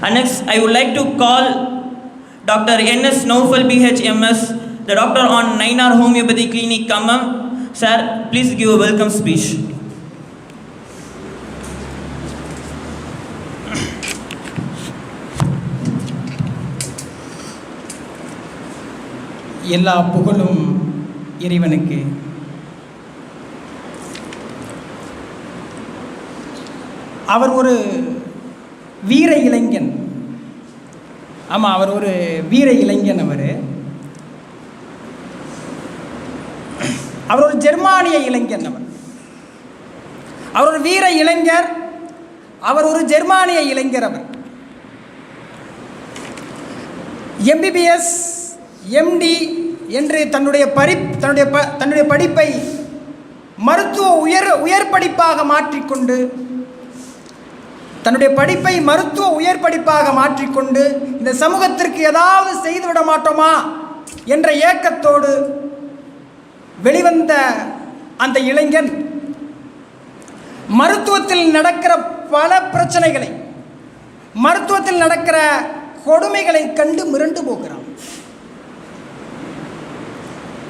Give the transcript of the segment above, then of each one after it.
And next, I would like to call Dr. N.S. Naufal BHMS, the doctor on Nainar Homeopathy Clinic, Kammam. Sir, please give a welcome speech. எல்லா புகழும் இறைவனுக்கு. அவர் ஒரு வீர இளைஞன். ஆமாம், அவர் ஒரு வீர இளைஞன். அவர் ஒரு ஜெர்மானிய இளைஞன். அவர் ஒரு வீர இளைஞர். அவர் ஒரு ஜெர்மானிய இளைஞர். அவர் எம்பிபிஎஸ் எம்டி என்று தன்னுடைய படிப்பை மருத்துவ உயர் படிப்பாக மாற்றிக்கொண்டு இந்த சமூகத்திற்கு ஏதாவது செய்துவிட மாட்டோமா என்ற ஏக்கத்தோடு வெளிவந்த அந்த இளைஞன் மருத்துவத்தில் நடக்கிற பல பிரச்சனைகளை, மருத்துவத்தில் நடக்கிற கொடுமைகளை கண்டு மிரண்டு போகிறான்.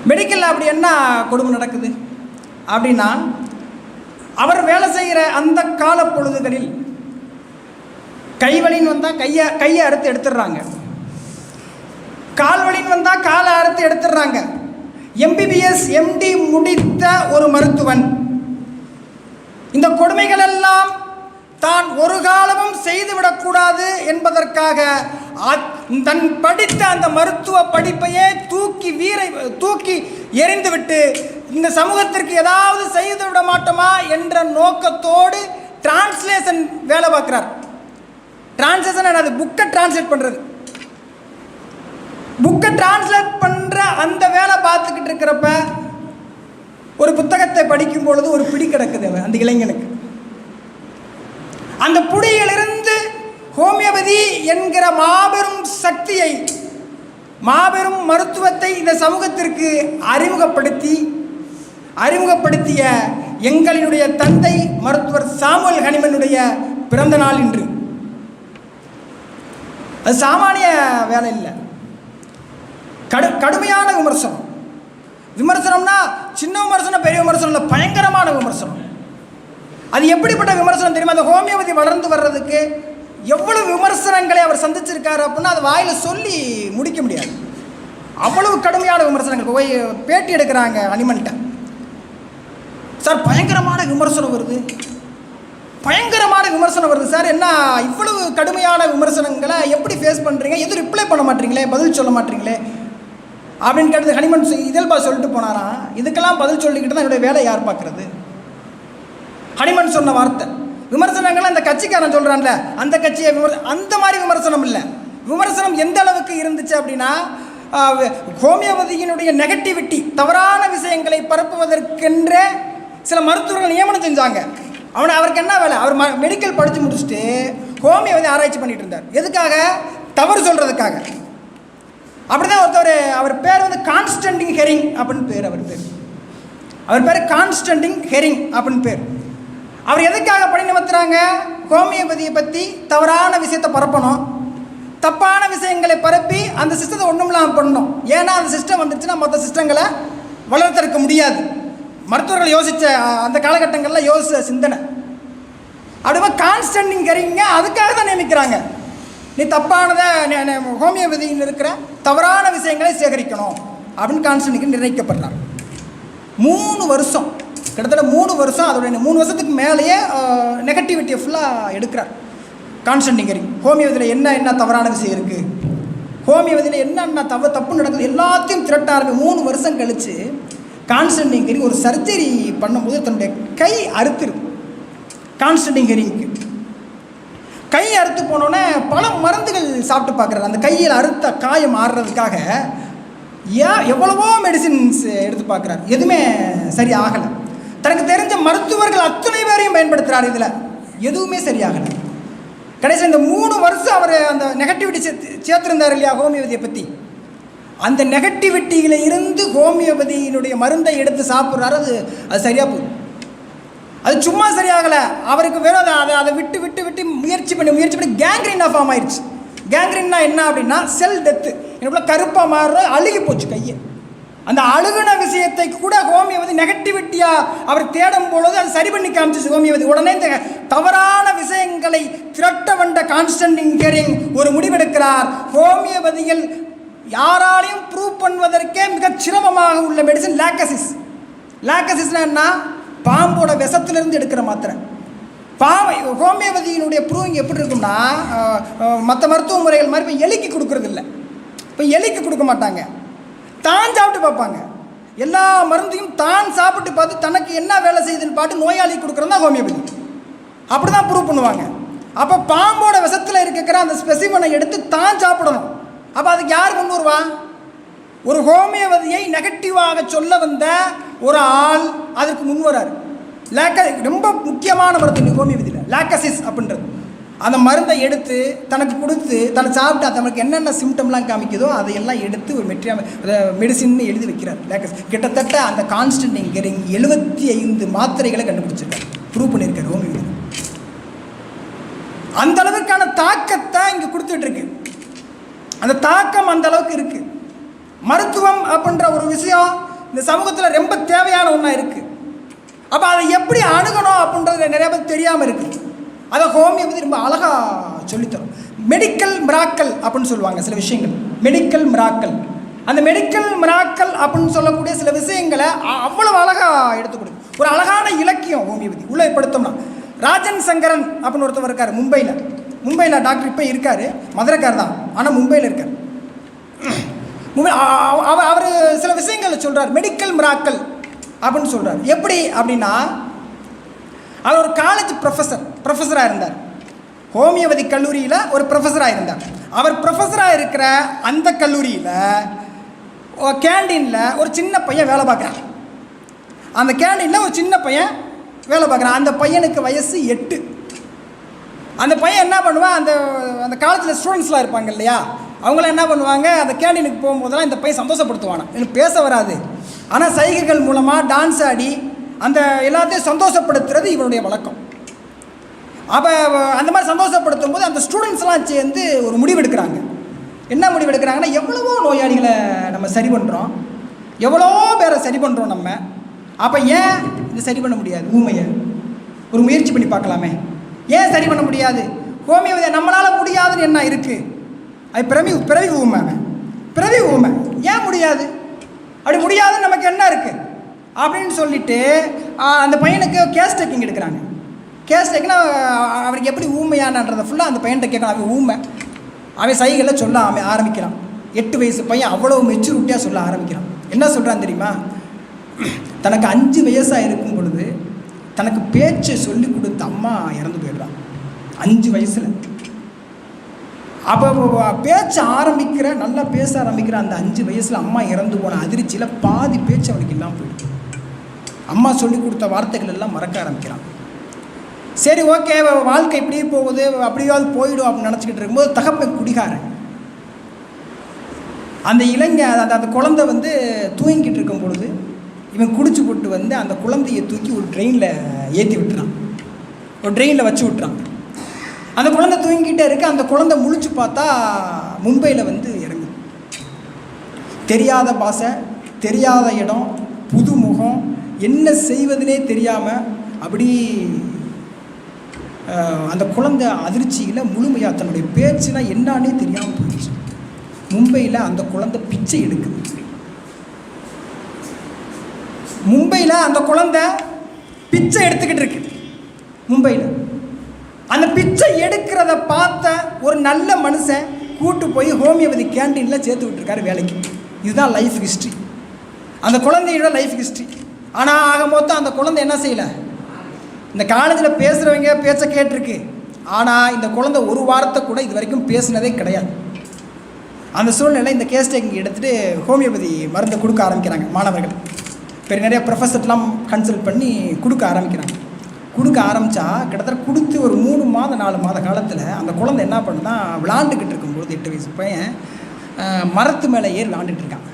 மெடிக்கல் அப்படி என்ன கொடுமை நடக்குது அப்படின்னா, அவர் வேலை செய்கிற அந்த கால பொழுதுகளில் கைவலின்னு வந்தால் கையை அறுத்து எடுத்துடுறாங்க, கால்வலின்னு வந்தால் காலை அறுத்து எடுத்துடுறாங்க. எம்பிபிஎஸ் எம்டி முடித்த ஒரு மருத்துவன் இந்த கொடுமைகள் எல்லாம் தான் ஒரு காலமும் செய்துவிடக்கூடாது என்பதற்காக தன் படித்த அந்த மருத்துவ படிப்பையே தூக்கி எறிந்துவிட்டு இந்த சமூகத்திற்கு ஏதாவது செய்து விட மாட்டோமா என்ற நோக்கத்தோடு டிரான்ஸ்லேஷன் வேலை பார்க்குறார். டிரான்ஸ்லேஷன் அது புக்கை டிரான்ஸ்லேட் பண்ணுறது. புக்கை டிரான்ஸ்லேட் பண்ணுற அந்த வேலை பார்த்துக்கிட்டு இருக்கிறப்ப ஒரு புத்தகத்தை படிக்கும் பொழுது ஒரு பிடி கிடக்குது அந்த இளைஞனுக்கு. அந்த புடியிலிருந்து ஹோமியோபதி என்கிற மாபெரும் சக்தியை, மாபெரும் மருத்துவத்தை இந்த சமூகத்திற்கு அறிமுகப்படுத்திய எங்களுடைய தந்தை மருத்துவர் சாமுவேல் ஹனிமனுடைய பிறந்த நாள் இன்று. அது சாமானிய வேலை இல்லை, கடுமையான விமர்சனம்னா சின்ன விமர்சனம் பெரிய விமர்சனம் இல்லை, பயங்கரமான விமர்சனம். அது எப்படிப்பட்ட விமர்சனம் தெரியுமா? அந்த ஹோமியோபதி வளர்ந்து வர்றதுக்கு எவ்வளவு விமர்சனங்களை அவர் சந்திச்சிருக்காரு அப்படின்னா அது வாயில் சொல்லி முடிக்க முடியாது. அவ்வளவு கடுமையான விமர்சனங்கள். போய் பேட்டி எடுக்கிறாங்க அனிமன்ட்ட. சார் பயங்கரமான விமர்சனம் வருது சார், என்ன இவ்வளவு கடுமையான விமர்சனங்களை எப்படி ஃபேஸ் பண்ணுறீங்க, எதுவும் ரிப்ளை பண்ண மாட்டீங்களே, பதில் சொல்ல மாட்டீங்களே அப்படின்னு கேட்டது ஹனிமன் இதழ்பா சொல்லிட்டு போனாராம். இதுக்கெல்லாம் பதில் சொல்லிக்கிட்டு தான் என்னுடைய வேலை யார் பார்க்குறது? ஹனிமன் சொன்ன வார்த்தை. விமர்சனங்கள் அந்த கட்சிக்காரன் சொல்கிறான்ல, அந்த கட்சியை அந்த மாதிரி விமர்சனம் இல்லை. விமர்சனம் எந்த அளவுக்கு இருந்துச்சு அப்படின்னா, ஹோமியோபதியினுடைய நெகட்டிவிட்டி, தவறான விஷயங்களை பரப்புவதற்கென்றே சில மருத்துவர்கள் நியமனம் செஞ்சாங்க. அவருக்கு என்ன வேலை? அவர் மெடிக்கல் படித்து முடிச்சுட்டு ஹோமியோபதி ஆராய்ச்சி பண்ணிட்டு இருந்தார். எதுக்காக? தவறு சொல்கிறதுக்காக. அப்படி தான் ஒருத்தர், அவர் பேர் கான்ஸ்டன்டின் ஹெரிங் அப்படின்னு பேர். அவர் பேர் கான்ஸ்டன்டின் ஹெரிங் அப்படின்னு பேர். அவர் எதுக்காக பணி நிமித்துறாங்க? ஹோமியோபதியை பற்றி தவறான விஷயத்தை பரப்பணும், தப்பான விஷயங்களை பரப்பி அந்த சிஸ்டத்தை ஒன்றும் இல்லாமல் பண்ணணும். ஏன்னா அந்த சிஸ்டம் வந்துச்சுன்னா மற்ற சிஸ்டங்களை வளர்த்தெடுக்க முடியாது. மருத்துவர்கள் யோசித்த அந்த காலகட்டங்களில் யோசித்த சிந்தனை. அப்படிமா கான்ஸ்டன்டின் ஹெரிங்க அதுக்காக தான் நியமிக்கிறாங்க. நீ தப்பானதை ஹோமியோபதியில் இருக்கிற தவறான விஷயங்களை சேகரிக்கணும் அப்படின்னு கான்ஸ்டன்டின் நிர்ணயிக்கப்படுறார். 3 வருஷம், கிட்டத்தட்ட 3 வருஷம், அதோடைய 3 வருஷத்துக்கு மேலேயே நெகட்டிவிட்டியை ஃபுல்லாக எடுக்கிறார் கான்ஸ்டன்டின் ஹெரிங். ஹோமியோபதியில் என்ன தவறான விஷயம் இருக்குது, ஹோமியோபதியில் என்னென்ன தப்பு நடக்குது எல்லாத்தையும் திரட்ட ஆரம்பி 3 வருஷம் கழித்து கான்ஸ்டன்டின் ஹெரிங் ஒரு சர்ஜரி பண்ணும்போது தன்னுடைய கை அறுத்துருது. கான்ஸ்டன்டின் ஹெரிங்க்கு கை அறுத்து போனோன்னே பல மருந்துகள் சாப்பிட்டு பார்க்குறாரு. அந்த கையில் அறுத்த காயம் ஆடுறதுக்காக எவ்வளவோ மெடிசின்ஸ் எடுத்து பார்க்குறாரு. எதுவுமே சரி ஆகலை. தனக்கு தெரிஞ்ச மருத்துவர்கள் அத்தனை பேரையும் பயன்படுத்துகிறார். இதில் எதுவுமே சரியாகலை. கடைசி இந்த 3 வருஷம் அவர் அந்த நெகட்டிவிட்டி சேர்த்துருந்தார் இல்லையா ஹோமியோபதியை பற்றி, அந்த நெகட்டிவிட்டியில் இருந்து ஹோமியோபதியினுடைய மருந்தை எடுத்து சாப்பிட்றாரு. அது சரியாக போகுது. அது சும்மா சரியாகலை, அவருக்கு வெறும் அதை விட்டு விட்டு விட்டு முயற்சி பண்ணி கேங்க்ரீனாக ஃபார்ம் ஆயிடுச்சு. கேங்க்ரீன்னா என்ன அப்படின்னா செல் டெத்து. எனக்குள்ள கருப்பாக மாறுற அழுகி போச்சு கையை. அந்த அழுகுன விஷயத்தை கூட ஹோமியோபதி நெகட்டிவிட்டியாக அவர் தேடும் பொழுது அது சரி பண்ணி காமிச்சிச்சு ஹோமியோபதி. உடனே இந்த தவறான விஷயங்களை திரட்ட வந்த கான்ஸ்டன்டின் கெரிங் ஒரு முடிவெடுக்கிறார். ஹோமியோபதியில் யாராலையும் ப்ரூவ் பண்ணுவதற்கே மிக சிரமமாக உள்ள மெடிசன் லாக்கசிஸ். லாக்கசிஸ்னா என்ன? பாம்போட விஷத்திலிருந்து எடுக்கிற மாத்திரை. ஹோமியோபதியினுடைய ப்ரூவிங் எப்படி இருக்கும்னா, மற்ற மருத்துவ முறைகள் மாதிரி இப்போ எலிக்கு கொடுக்குறது இல்லை. இப்போ எலிக்கு கொடுக்க மாட்டாங்க, தான் சாப்பிட்டு பார்ப்பாங்க. எல்லா மருந்தையும் தான் சாப்பிட்டு பார்த்து தனக்கு என்ன வேலை செய்யுதுன்னு பார்த்து நோயாளி கொடுக்குறது தான் ஹோமியோபதி. அப்படி தான் ப்ரூவ் பண்ணுவாங்க. அப்போ பாம்போட விஷத்தில் இருக்கிற அந்த ஸ்பெசிமனை எடுத்து தான் சாப்பிடணும். அப்போ அதுக்கு யார் கொண்டு வருவா? ஒரு ஹோமியோபதியை நெகட்டிவாக சொல்ல வந்த ஒரு ஆள் அதற்கு முன் வராரு. ரொம்ப முக்கியமான மருந்து ஹோமியோபதியில் லாக்கசிஸ் அப்படின்றது. அந்த மருந்தை எடுத்து தனக்கு கொடுத்து தன்னை சாப்பிட்டு தனக்கு என்னென்ன சிம்டம்லாம் காமிக்குதோ அதையெல்லாம் எடுத்து ஒரு மெடிசின்னு எழுதி வைக்கிறார் லாக்கசிஸ். கிட்டத்தட்ட அந்த கான்ஸ்டன்டின் கெரிங் 75 மாத்திரைகளை கண்டுபிடிச்சிருக்காரு, ப்ரூவ் பண்ணியிருக்காரு ஹோமியோபதி. அந்த அளவுக்கான தாக்கத்தை இங்கே கொடுத்துட்ருக்கு. அந்த தாக்கம் அந்த அளவுக்கு இருக்குது. மருத்துவம் அப்படின்ற ஒரு விஷயம் இந்த சமூகத்தில் ரொம்ப தேவையான ஒன்றா இருக்குது. அப்போ அதை எப்படி அணுகணும் அப்படின்றது நிறைய பேர் தெரியாமல் இருக்குது. அதை ஹோமியோபதி ரொம்ப அழகாக சொல்லித்தரும். மெடிக்கல் மிராக்கல் அப்படின்னு சொல்லுவாங்க சில விஷயங்கள். மெடிக்கல் மிராக்கல், அந்த மெடிக்கல் மிராக்கல் அப்படின்னு சொல்லக்கூடிய சில விஷயங்களை அவ்வளவு அழகாக எடுத்து கொடுக்கும். ஒரு அழகான இலக்கியம் ஹோமியோபதி உள்ளே படுத்தோம்னா. ராஜன் சங்கரன் அப்படின்னு ஒருத்தவர் இருக்கார் மும்பையில் டாக்டர் இப்போ இருக்கார், மதுரைக்கார் தான், ஆனால் மும்பையில் இருக்கார். அவர் சில விஷயங்களை சொல்கிறார், மெடிக்கல் மிராக்கல் அப்படின்னு சொல்கிறார். எப்படி அப்படின்னா, அவர் ஒரு காலேஜ் ப்ரொஃபஸராக இருந்தார். ஹோமியோபதி கல்லூரியில் ஒரு ப்ரொஃபஸராக இருந்தார். அவர் ப்ரொஃபஸராக இருக்கிற அந்த கல்லூரியில் கேண்டீனில் ஒரு சின்ன பையன் வேலை பார்க்குறான். அந்த கேண்டீனில் ஒரு சின்ன பையன் வேலை பார்க்குறான். அந்த பையனுக்கு வயசு 8. அந்த பையன் என்ன பண்ணுவான், அந்த காலேஜில் ஸ்டூடெண்ட்ஸ்லாம் இருப்பாங்க இல்லையா, அவங்களாம் என்ன பண்ணுவாங்க, அந்த கேண்டீனுக்கு போகும்போதெல்லாம் இந்த பையன் சந்தோஷப்படுத்துவானா. எனக்கு பேச வராது, ஆனால் சைகைகள் மூலமாக டான்ஸ் ஆடி அந்த எல்லாத்தையும் சந்தோஷப்படுத்துறது இவனுடைய வழக்கம். அப்போ அந்த மாதிரி சந்தோஷப்படுத்தும் போது அந்த ஸ்டூடெண்ட்ஸ்லாம் சேர்ந்து ஒரு முடிவெடுக்கிறாங்க. என்ன முடிவெடுக்கிறாங்கன்னா, எவ்வளவோ நோயாளிகளை நம்ம சரி பண்ணுறோம், எவ்வளோ பேரை சரி பண்ணுறோம் நம்ம, அப்போ ஏன் இதை சரி பண்ண முடியாது? ஊமையை ஒரு முயற்சி பண்ணி பார்க்கலாமே, ஏன் சரி பண்ண முடியாது? ஹோமியோபதியை நம்மளால் முடியாதுன்னு என்ன இருக்குது? அது பிறவி ஊமை ஏன் முடியாது? அப்படி முடியாதுன்னு நமக்கு என்ன இருக்குது அப்படின்னு சொல்லிட்டு அந்த பையனுக்கு கேஸ் டேக்கிங் எடுக்கிறாங்க. கேஸ் டேக்கினா அவருக்கு எப்படி ஊமையானன்றதை ஃபுல்லாக அந்த பையன்கிட்ட கேட்கலாம். அவன் ஊமை, அவன் சைகளில் சொல்ல ஆரம்பிக்கிறான். 8 வயசு பையன் அவ்வளோ மெச்சூரிட்டியாக சொல்ல ஆரம்பிக்கிறான். என்ன சொல்கிறான் தெரியுமா? தனக்கு 5 வயசாக இருக்கும் பொழுது தனக்கு பேச்சை சொல்லி கொடுத்த அம்மா இறந்து போயிடுறான் 5 வயசில். அப்போ பேச்ச நல்லா பேச ஆரம்பிக்கிற அந்த 5 வயசில் அம்மா இறந்து போன அதிர்ச்சியில் பாதி பேச்சு அவனுக்கு இல்லாமல் போயிடுது. அம்மா சொல்லி கொடுத்த வார்த்தைகள் எல்லாம் மறக்க ஆரம்பிக்கிறான். சரி, ஓகே, வாழ்க்கை இப்படி போகுது, அப்படியாவது போயிடும் அப்படின்னு நினச்சிக்கிட்டு இருக்கும்போது தகப்பன் குடிகாரன். அந்த அந்த குழந்தை தூங்கிக்கிட்டு இருக்கும் பொழுது இவன் குடிச்சு போட்டு அந்த குழந்தையை தூக்கி ஒரு ட்ரெயினில் ஏற்றி விட்டுறான், ஒரு ட்ரெயினில் வச்சு விட்டுறான். அந்த குழந்தை தூங்கிக்கிட்டே இருக்கு. அந்த குழந்தை முழிச்சு பார்த்தா மும்பையில் இறங்கு. தெரியாத பாஷை, தெரியாத இடம், புது முகம், என்ன செய்வதுனே தெரியாமல் அப்படி அந்த குழந்தை அதிர்ச்சியில் முழுமையாக தன்னுடைய பேச்சுனா என்னானே தெரியாமல் போயிடுச்சு. மும்பையில் அந்த குழந்தை பிச்சை எடுக்குது. மும்பையில் அந்த குழந்தை பிச்சை எடுத்துக்கிட்டு இருக்கு. மும்பையில் அந்த பிச்சை எடுக்கிறத பார்த்த ஒரு நல்ல மனுஷன் கூட்டு போய் ஹோமியோபதி கேண்டீனில் சேர்த்து விட்டுருக்காரு வேலைக்கு. இதுதான் லைஃப் ஹிஸ்ட்ரி, அந்த குழந்தையோட லைஃப் ஹிஸ்ட்ரி. ஆனால் ஆக மொத்தம் அந்த குழந்தை என்ன செய்யலை, இந்த காலேஜில் பேசுகிறவங்க பேச்சை கேட்டிருக்கு. ஆனால் இந்த குழந்தை ஒரு வாரத்தை கூட இது வரைக்கும் பேசுனதே கிடையாது. அந்த சூழ்நிலை இந்த கேஸ் டேக்கிங் எடுத்துகிட்டு ஹோமியோபதி மருந்தை கொடுக்க ஆரம்பிக்கிறாங்க மாணவர்கள். பெரிய நிறைய ப்ரொஃபஸர்லாம் கன்சல்ட் பண்ணி கொடுக்க ஆரம்பிக்கிறாங்க. கொடுக்க ஆரம்பித்தா கிட்டத்தட்ட கொடுத்து ஒரு 3 மாதம் 4 மாத காலத்தில் அந்த குழந்தை என்ன பண்ணுன்னா, விளாண்டுக்கிட்டு இருக்கும்போது 8 வயசு பையன் மரத்து மேலே ஏறி விளாண்டுட்டு இருக்கான்.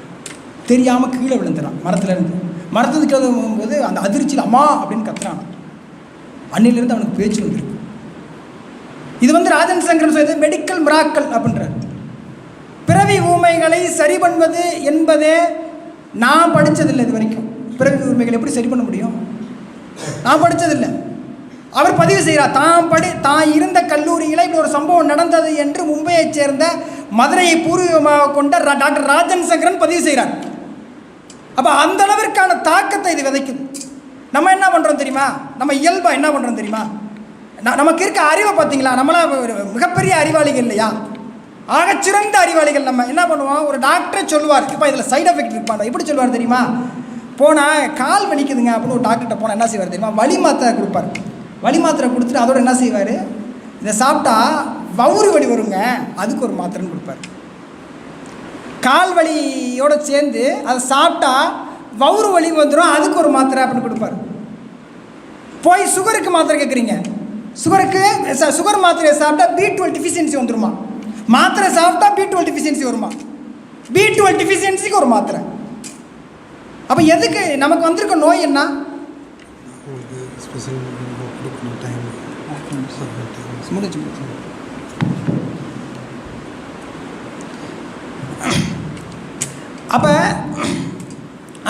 தெரியாமல் கீழே விழுந்துடான் மரத்துலேருந்து. மரத்துக்கு கீழே போகும்போது அந்த அதிர்ச்சியில் அம்மா அப்படின்னு கத்துறான். அன்னிலிருந்து அவனுக்கு பேச்சு வந்துருக்கு. இது வந்து ராஜன் சங்கரன் சொல்றது மெடிக்கல் மிராக்கல் அப்படின்றார். பிறவி ஊமைகளை சரி பண்ணுவது என்பதே நான் படித்ததில்லை இது வரைக்கும். பிறவி ஊமைகளை எப்படி சரி பண்ண முடியும்? நான் படித்ததில்லை. அவர் பதிவு செய்கிறார், தான் இருந்த கல்லூரியில் இப்படி ஒரு சம்பவம் நடந்தது என்று மும்பையைச் சேர்ந்த மதுரையை பூர்வீகமாக கொண்ட டாக்டர் ராஜன் சங்கரன் பதிவு செய்கிறார். அப்போ அந்த அளவிற்கான தாக்கத்தை இது விதைக்குது. நம்ம என்ன பண்ணுறோம் தெரியுமா? நம்ம இயல்பாக என்ன பண்ணுறோம் தெரியுமா? நமக்கு இருக்க அறிவை பார்த்தீங்களா? நம்மளாம் ஒரு மிகப்பெரிய அறிவாளிகள் இல்லையா? ஆகச்சிறந்த அறிவாளிகள். நம்ம என்ன பண்ணுவோம், ஒரு டாக்டரை சொல்லுவார், இப்போ இதில் சைடு எஃபெக்ட் இருப்பாங்க. எப்படி சொல்லுவார் தெரியுமா? போனால் கால் வலிக்குதுங்க அப்படின்னு ஒரு டாக்டர்கிட்ட போனால் என்ன செய்வார் தெரியுமா? வலி மாத்திரை கொடுப்பார். வலி மாத்திரை கொடுத்துட்டு அதோட என்ன செய்வார், இதை சாப்பிட்டா வவுறு வலி வருங்க, அதுக்கு ஒரு மாத்திரைன்னு கொடுப்பார். கால் வலியோடு சேர்ந்து அதை சாப்பிட்டா வவுறு வலி வந்துடும், அதுக்கு ஒரு மாத்திரை அப்படின்னு கொடுப்பார். போய் சுகருக்கு மாத்திரை கேட்குறீங்க, சுகர் மாத்திரையை சாப்பிட்டா B12 டிஃபிஷியன்சி வந்துடுமா? மாத்திரை சாப்பிட்டா B12 டிஃபிஷியன்சி வருமா? B12 டிஃபிஷியன்சிக்கு ஒரு மாத்திரை. அப்போ எதுக்கு நமக்கு வந்திருக்க நோய் என்ன?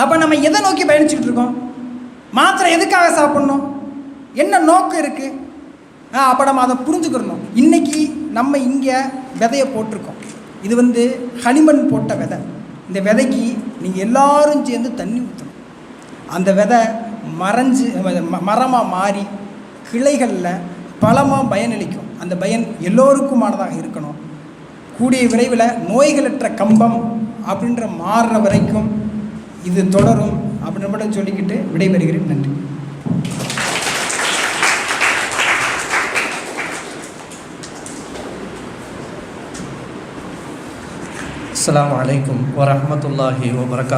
அப்போ நம்ம எதை நோக்கி பயணிச்சுக்கிட்டு இருக்கோம்? மாத்திரை எதுக்காக சாப்பிட்ணும்? என்ன நோக்கம் இருக்குது? அப்போ நம்ம அதை புரிஞ்சுக்கிறணும். இன்றைக்கி நம்ம இங்கே விதையை போட்டிருக்கோம். இது வந்து ஹனிமன் போட்ட விதை. இந்த விதைக்கு நீங்கள் எல்லாரும் சேர்ந்து தண்ணி ஊற்றணும். அந்த விதை மறைஞ்சு மரமாக மாறி கிளைகளில் பலமாக பயனளிக்கும். அந்த பயன் எல்லோருக்குமானதாக இருக்கணும். கூடிய விரைவில் நோய்களற்ற கம்பம் அப்படின்ற மாறுற வரைக்கும் இது தொடரும் அப்படின்னு மட்டும் சொல்லிக்கிட்டு விடைபெறுகிறேன். நன்றி. அஸ்ஸலாமு அலைக்கும் வரஹ்மத்துல்லாஹி வபரகாத்துஹு.